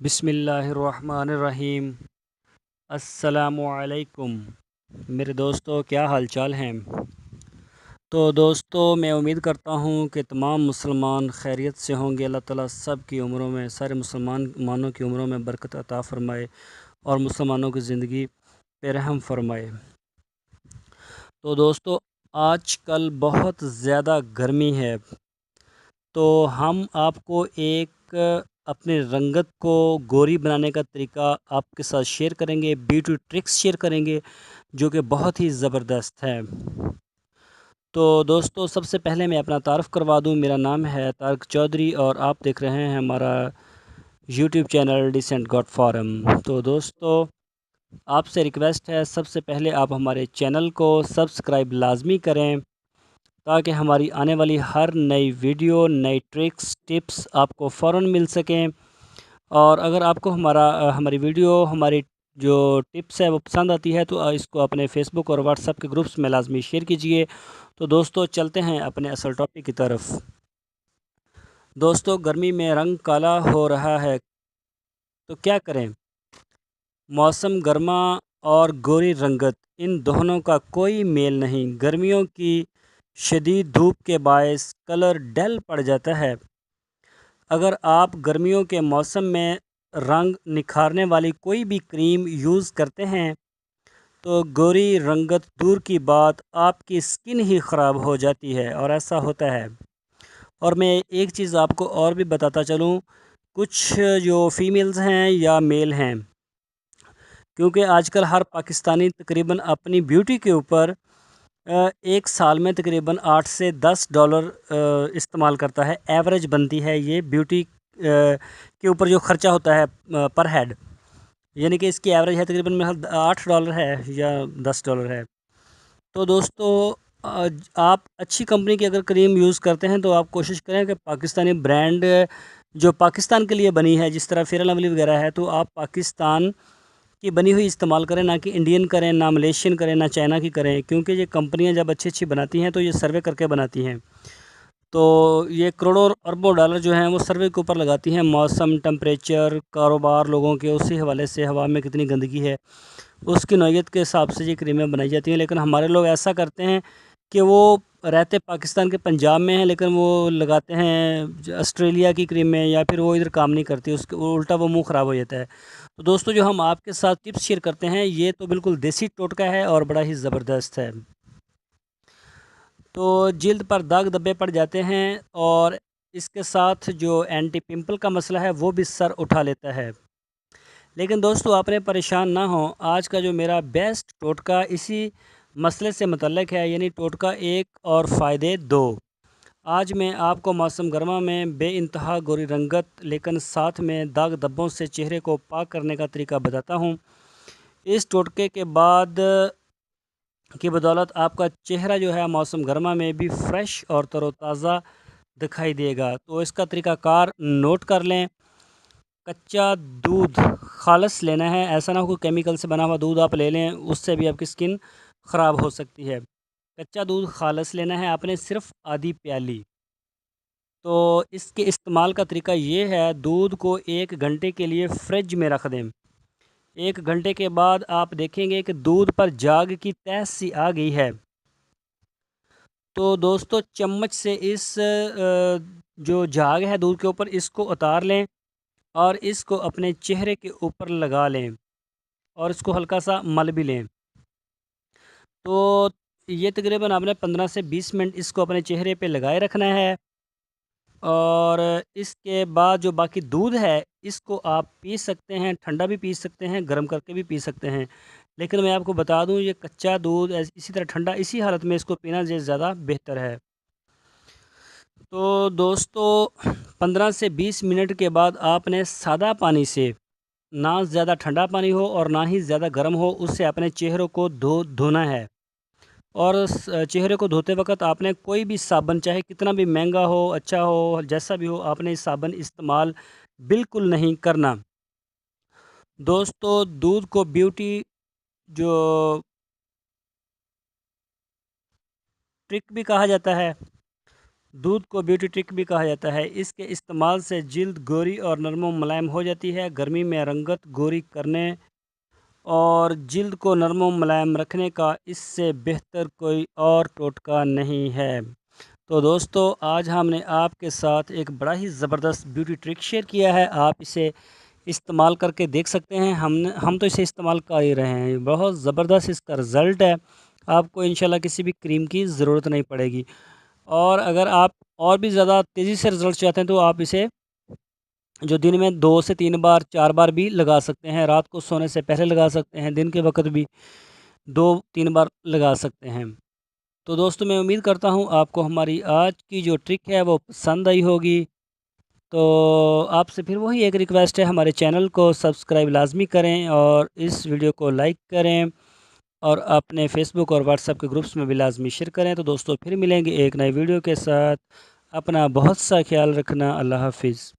بسم اللہ الرحمن الرحیم۔ السلام علیکم میرے دوستو، کیا حال چال ہیں؟ تو دوستو، میں امید کرتا ہوں کہ تمام مسلمان خیریت سے ہوں گے۔ اللہ تعالیٰ سب کی عمروں میں، سارے مسلمانوں کی عمروں میں برکت عطا فرمائے اور مسلمانوں کی زندگی پہ رحم فرمائے۔ تو دوستو، آج کل بہت زیادہ گرمی ہے، تو ہم آپ کو ایک اپنے رنگت کو گوری بنانے کا طریقہ آپ کے ساتھ شیئر کریں گے، بیوٹی ٹرکس شیئر کریں گے جو کہ بہت ہی زبردست ہے۔ تو دوستو، سب سے پہلے میں اپنا تعارف کروا دوں۔ میرا نام ہے طارق چودھری اور آپ دیکھ رہے ہیں ہمارا YouTube channel decent God form. تو دوستو، آپ سے ریکویسٹ ہے، سب سے پہلے آپ ہمارے چینل کو سبسکرائب لازمی کریں تاکہ ہماری آنے والی ہر نئی ویڈیو، نئی ٹرکس، ٹپس آپ کو فوراً مل سکیں۔ اور اگر آپ کو ہماری ویڈیو، ہماری جو ٹپس ہے وہ پسند آتی ہے تو اس کو اپنے فیس بک اور واٹس ایپ کے گروپس میں لازمی شیئر کیجئے۔ تو دوستو، چلتے ہیں اپنے اصل ٹاپک کی طرف۔ دوستو، گرمی میں رنگ کالا ہو رہا ہے تو کیا کریں؟ موسم گرما اور گوری رنگت، ان دونوں کا کوئی میل نہیں۔ گرمیوں کی شدید دھوپ کے باعث کلر ڈل پڑ جاتا ہے۔ اگر آپ گرمیوں کے موسم میں رنگ نکھارنے والی کوئی بھی کریم یوز کرتے ہیں تو گوری رنگت دور کی بات، آپ کی سکن ہی خراب ہو جاتی ہے، اور ایسا ہوتا ہے۔ اور میں ایک چیز آپ کو اور بھی بتاتا چلوں، کچھ جو فیمیلز ہیں یا میل ہیں، کیونکہ آج کل ہر پاکستانی تقریباً اپنی بیوٹی کے اوپر ایک سال میں تقریباً $8 سے $10 استعمال کرتا ہے۔ ایوریج بنتی ہے یہ بیوٹی کے اوپر جو خرچہ ہوتا ہے پر ہیڈ، یعنی کہ اس کی ایوریج ہے تقریباً $8 ہے یا $10 ہے۔ تو دوستو، آپ اچھی کمپنی کی اگر کریم یوز کرتے ہیں تو آپ کوشش کریں کہ پاکستانی برانڈ جو پاکستان کے لیے بنی ہے، جس طرح فیئر اینڈ لولی وغیرہ ہے، تو آپ پاکستان کی بنی ہوئی استعمال کریں، نہ کہ انڈین کریں، نہ ملیشین کریں، نہ چائنا کی کریں، کیونکہ یہ کمپنیاں جب اچھی اچھی بناتی ہیں تو یہ سروے کر کے بناتی ہیں۔ تو یہ کروڑوں اربوں ڈالر جو ہیں وہ سروے کے اوپر لگاتی ہیں، موسم، ٹمپریچر، کاروبار لوگوں کے، اسی حوالے سے ہوا میں کتنی گندگی ہے اس کی نوعیت کے حساب سے یہ کریمیں بنائی جاتی ہیں۔ لیکن ہمارے لوگ ایسا کرتے ہیں کہ وہ رہتے پاکستان کے پنجاب میں ہیں، لیکن وہ لگاتے ہیں آسٹریلیا کی کریمیں، یا پھر وہ ادھر کام نہیں کرتی، اس کے الٹا وہ منہ خراب ہو جاتا ہے۔ تو دوستو، جو ہم آپ کے ساتھ ٹپس شیئر کرتے ہیں یہ تو بالکل دیسی ٹوٹکا ہے اور بڑا ہی زبردست ہے۔ تو جلد پر داغ دھبے پڑ جاتے ہیں اور اس کے ساتھ جو اینٹی پمپل کا مسئلہ ہے وہ بھی سر اٹھا لیتا ہے۔ لیکن دوستو، آپ نے پریشان نہ ہوں، آج کا جو میرا بیسٹ ٹوٹکا اسی مسئلے سے متعلق ہے، یعنی ٹوٹکا 1 اور فائدے 2۔ آج میں آپ کو موسم گرما میں بے انتہا گوری رنگت لیکن ساتھ میں داغ دھبوں سے چہرے کو پاک کرنے کا طریقہ بتاتا ہوں۔ اس ٹوٹکے کے بعد کی بدولت آپ کا چہرہ جو ہے موسم گرما میں بھی فریش اور تر و تازہ دکھائی دے گا۔ تو اس کا طریقہ کار نوٹ کر لیں۔ کچا دودھ خالص لینا ہے، ایسا نہ ہو کہ کیمیکل سے بنا ہوا دودھ آپ لے لیں، اس سے بھی آپ کی سکن خراب ہو سکتی ہے۔ کچا دودھ خالص لینا ہے آپ نے، صرف آدھی پیالی۔ تو اس کے استعمال کا طریقہ یہ ہے، دودھ کو 1 گھنٹے کے لیے فریج میں رکھ دیں۔ 1 گھنٹے کے بعد آپ دیکھیں گے کہ دودھ پر جاگ کی تہ سی آ گئی ہے۔ تو دوستو، چمچ سے اس جو جاگ ہے دودھ کے اوپر، اس کو اتار لیں اور اس کو اپنے چہرے کے اوپر لگا لیں اور اس کو ہلکا سا مل بھی لیں۔ تو یہ تقریباً آپ نے 15 سے 20 منٹ اس کو اپنے چہرے پہ لگائے رکھنا ہے، اور اس کے بعد جو باقی دودھ ہے اس کو آپ پی سکتے ہیں، ٹھنڈا بھی پی سکتے ہیں، گرم کر کے بھی پی سکتے ہیں۔ لیکن میں آپ کو بتا دوں، یہ کچا دودھ اسی طرح ٹھنڈا، اسی حالت میں اس کو پینا زیادہ بہتر ہے۔ تو دوستو، 15 سے 20 منٹ کے بعد آپ نے سادہ پانی سے، نہ زیادہ ٹھنڈا پانی ہو اور نہ ہی زیادہ گرم ہو، اس سے اپنے چہروں کو دھونا ہے۔ اور چہرے کو دھوتے وقت آپ نے کوئی بھی صابن، چاہے کتنا بھی مہنگا ہو، اچھا ہو، جیسا بھی ہو، آپ نے صابن استعمال بالکل نہیں کرنا۔ دوستو، دودھ کو بیوٹی جو ٹرک بھی کہا جاتا ہے۔ دودھ کو بیوٹی ٹرک بھی کہا جاتا ہے۔ اس کے استعمال سے جلد گوری اور نرم و ملائم ہو جاتی ہے۔ گرمی میں رنگت گوری کرنے اور جلد کو نرم و ملائم رکھنے کا اس سے بہتر کوئی اور ٹوٹکا نہیں ہے۔ تو دوستو، آج ہم نے آپ کے ساتھ ایک بڑا ہی زبردست بیوٹی ٹرک شیئر کیا ہے۔ آپ اسے استعمال کر کے دیکھ سکتے ہیں۔ ہم تو اسے استعمال کر ہی رہے ہیں، بہت زبردست اس کا رزلٹ ہے۔ آپ کو انشاءاللہ کسی بھی کریم کی ضرورت نہیں پڑے گی، اور اگر آپ اور بھی زیادہ تیزی سے رزلٹ چاہتے ہیں تو آپ اسے جو دن میں 2 سے 3 بار 4 بار بھی لگا سکتے ہیں، رات کو سونے سے پہلے لگا سکتے ہیں، دن کے وقت بھی 2-3 بار لگا سکتے ہیں۔ تو دوستو، میں امید کرتا ہوں آپ کو ہماری آج کی جو ٹرک ہے وہ پسند آئی ہوگی۔ تو آپ سے پھر وہی ایک ریکویسٹ ہے، ہمارے چینل کو سبسکرائب لازمی کریں اور اس ویڈیو کو لائک کریں، اور اپنے فیس بک اور واٹس ایپ کے گروپس میں بھی لازمی شیئر کریں۔ تو دوستو، پھر ملیں گے ایک نئی ویڈیو کے ساتھ۔ اپنا بہت سا خیال رکھنا۔ اللہ حافظ۔